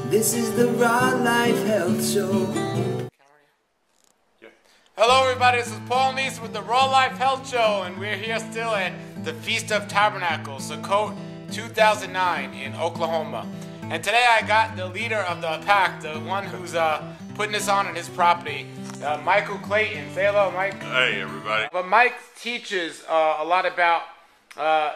This is the Raw Life Health Show. Hello everybody, this is Paul Neese with the Raw Life Health Show, and we're here still at the Feast of Tabernacles, Sukkot 2009 in Oklahoma. And today I got the leader of the pack, the one who's putting this on his property, Michael Clayton. Say hello, Mike. Hey everybody. But Mike teaches a lot about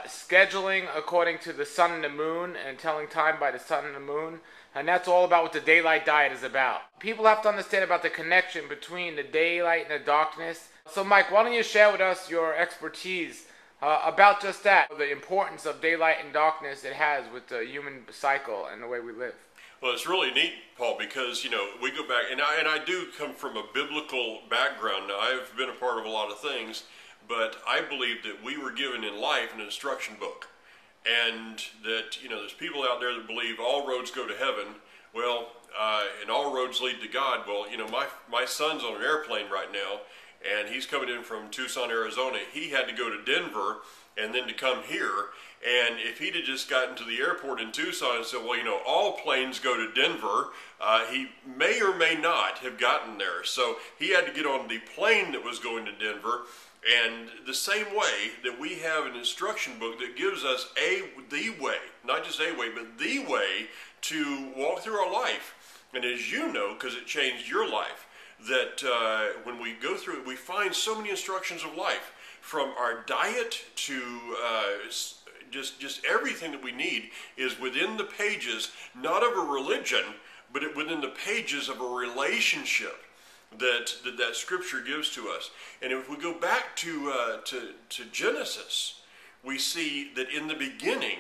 scheduling according to the sun and the moon and telling time by the sun and the moon. And that's all about what the daylight diet is about. People have to understand about the connection between the daylight and the darkness. So Mike, why don't you share with us your expertise about just that, the importance of daylight and darkness it has with the human cycle and the way we live. Well, it's really neat, Paul, because, we go back, and I do come from a biblical background. Now, I've been a part of a lot of things, but I believe that we were given in life an instruction book. And that, there's people out there that believe all roads go to heaven. Well, and all roads lead to God. Well, my son's on an airplane right now, and he's coming in from Tucson, Arizona. He had to go to Denver and then to come here. And if he'd have just gotten to the airport in Tucson and said, well, all planes go to Denver, he may or may not have gotten there. So he had to get on the plane that was going to Denver. And the same way that we have an instruction book that gives us the way, not just a way, but the way to walk through our life. And as you know, because it changed your life, that when we go through it, we find so many instructions of life, from our diet to just everything that we need is within the pages, not of a religion, but within the pages of a relationship that scripture gives to us. And if we go back to Genesis, we see that in the beginning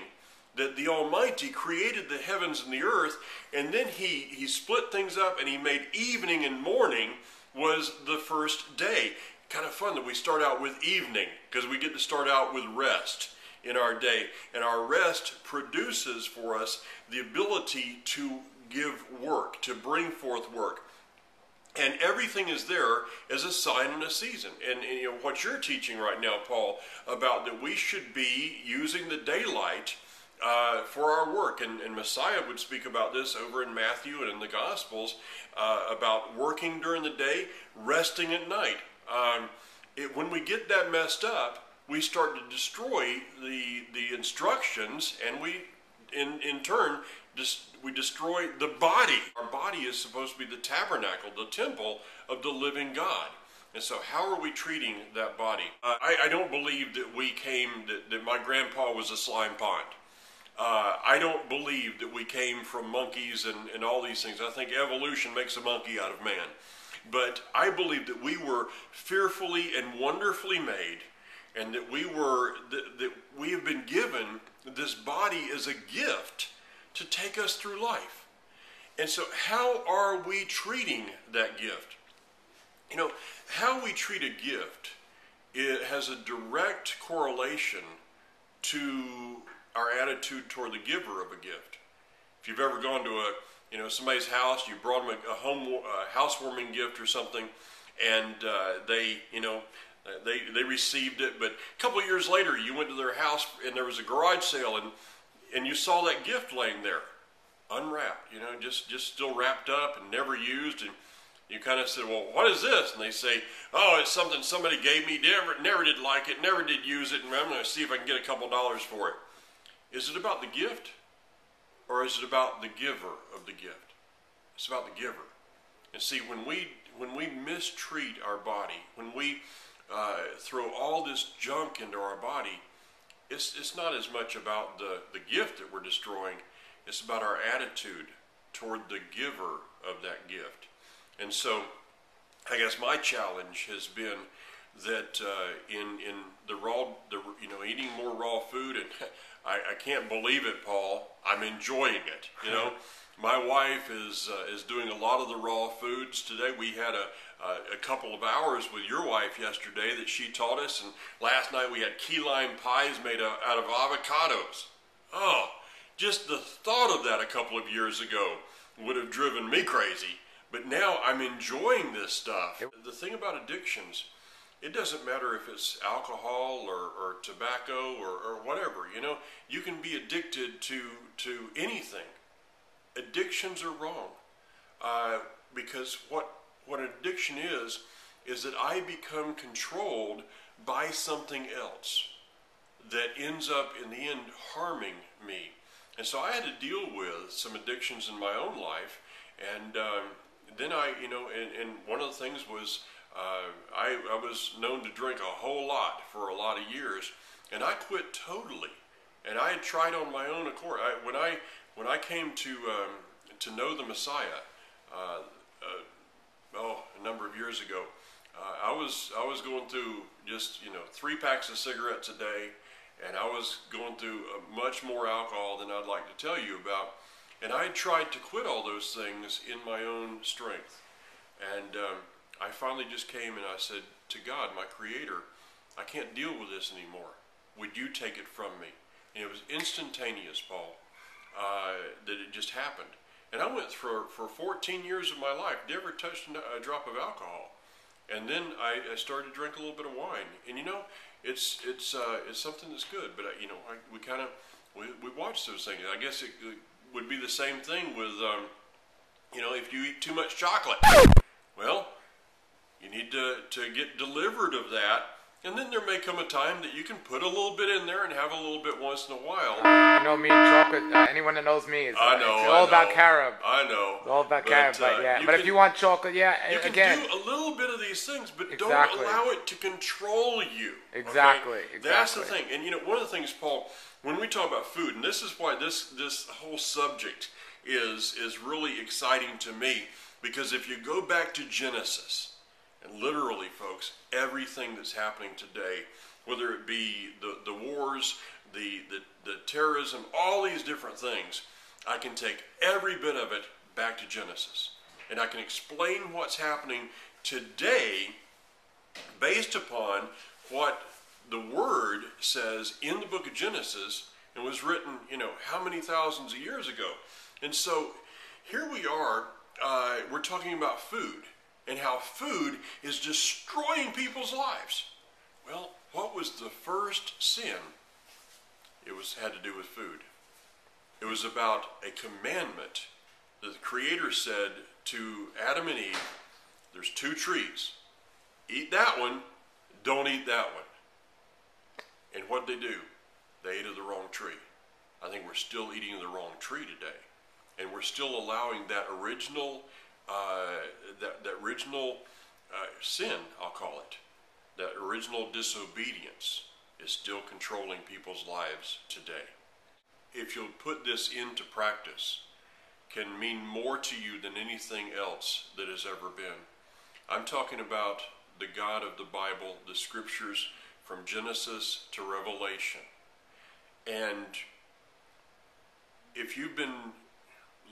that the Almighty created the heavens and the earth, and then he split things up, and he made evening and morning was the first day. Kind of fun that we start out with evening, because we get to start out with rest in our day, and our rest produces for us the ability to give work, to bring forth work. And everything is there as a sign and a season. And what you're teaching right now, Paul, about that we should be using the daylight for our work. And Messiah would speak about this over in Matthew and in the Gospels, about working during the day, resting at night. When we get that messed up, we start to destroy the instructions, and we, in turn, we destroy the body. Our body is supposed to be the tabernacle, the temple of the living God. And so how are we treating that body? I don't believe that that my grandpa was a slime pond. I don't believe that we came from monkeys and all these things. I think evolution makes a monkey out of man. But I believe that we were fearfully and wonderfully made, and that we have been given this body as a gift to take us through life. And so how are we treating that gift? How we treat a gift, it has a direct correlation to our attitude toward the giver of a gift. If you've ever gone to somebody's house, you brought them a housewarming gift or something, and they received it, but a couple of years later you went to their house and there was a garage sale, and you saw that gift laying there, unwrapped, just still wrapped up and never used, and you kind of said, well, what is this? And they say, oh, it's something somebody gave me, never did like it, never did use it, and I'm going to see if I can get a couple dollars for it. Is it about the gift, or is it about the giver of the gift? It's about the giver. And see, when we mistreat our body, when we throw all this junk into our body, it's not as much about the gift that we're destroying. It's about our attitude toward the giver of that gift. And so I guess my challenge has been that in the raw, eating more raw food, and I can't believe it, Paul, I'm enjoying it. My wife is doing a lot of the raw foods today. We had a couple of hours with your wife yesterday that she taught us, and last night we had key lime pies made out of avocados. Oh, just the thought of that a couple of years ago would have driven me crazy, but now I'm enjoying this stuff. The thing about addictions, it doesn't matter if it's alcohol or tobacco or whatever, you can be addicted to anything. addictions are wrong. Because what an addiction is that I become controlled by something else that ends up in the end harming me. And so I had to deal with some addictions in my own life, and then and one of the things was I was known to drink a whole lot for a lot of years, and I quit totally. And I had tried on my own accord. When I came to know the Messiah, a number of years ago, I was going through just 3 packs of cigarettes a day, and I was going through much more alcohol than I'd like to tell you about. And I had tried to quit all those things in my own strength. And I finally just came and I said to God, my Creator, I can't deal with this anymore. Would you take it from me? And it was instantaneous, Paul, that it just happened. And I went for 14 years of my life, never touched a drop of alcohol. And then I started to drink a little bit of wine. And it's something that's good. But we watch those things. I guess it would be the same thing with if you eat too much chocolate. Well, you need to get delivered of that. And then there may come a time that you can put a little bit in there and have a little bit once in a while. You know me and chocolate. Anyone that knows me is it's all about carob. I know. It's all about carob, but yeah. But if you want chocolate, you can do a little bit of these things, but don't allow it to control you. Exactly. Okay? Exactly. That's the thing. And one of the things, Paul, when we talk about food, and this is why this whole subject is really exciting to me, because if you go back to Genesis. And literally, folks, everything that's happening today, whether it be the wars, the terrorism, all these different things, I can take every bit of it back to Genesis. And I can explain what's happening today based upon what the Word says in the book of Genesis and was written, how many thousands of years ago. And so here we are, we're talking about food. And how food is destroying people's lives. Well, what was the first sin? It had to do with food. It was about a commandment that the Creator said to Adam and Eve, there's 2 trees. Eat that one, don't eat that one. And what'd they do? They ate of the wrong tree. I think we're still eating the wrong tree today. And we're still allowing that original sin, I'll call it, that original disobedience is still controlling people's lives today. If you'll put this into practice, can mean more to you than anything else that has ever been. I'm talking about the God of the Bible, the scriptures from Genesis to Revelation. And if you've been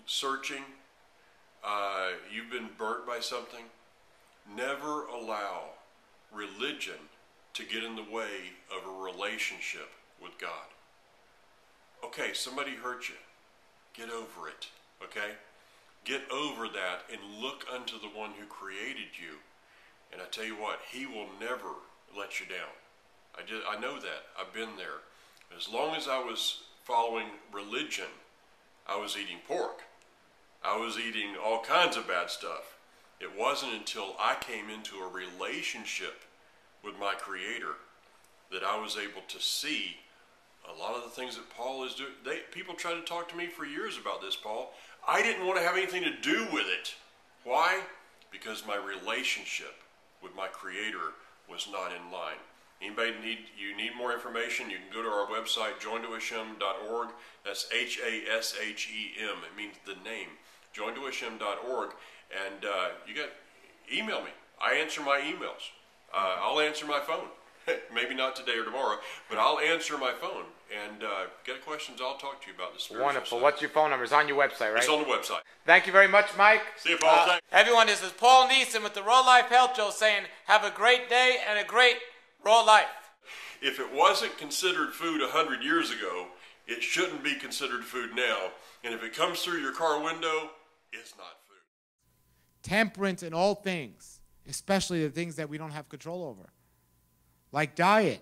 searching, you've been burnt by something, never allow religion to get in the way of a relationship with God. Okay, somebody hurt you. Get over it, okay? Get over that and look unto the one who created you. And I tell you what, he will never let you down. I know that. I've been there. As long as I was following religion, I was eating pork. I was eating all kinds of bad stuff. It wasn't until I came into a relationship with my Creator that I was able to see a lot of the things that Paul is doing. People tried to talk to me for years about this, Paul. I didn't want to have anything to do with it. Why? Because my relationship with my Creator was not in line. Anybody need more information, you can go to our website, jointohashem.org. That's H-A-S-H-E-M. It means the name. jointohashem.org. And email me. I answer my emails. I'll answer my phone. Maybe not today or tomorrow, but I'll answer my phone. And get questions, I'll talk to you about the spiritual Wonderful. side. What's your phone number? It's on your website, right? It's on the website. Thank you very much, Mike. See you, Paul. Everyone, this is Paul Neeson with the Raw Life Health Show saying have a great day and a great raw life. If it wasn't considered food 100 years ago, it shouldn't be considered food now. And if it comes through your car window, it's not food. Temperance in all things, especially the things that we don't have control over, like diet.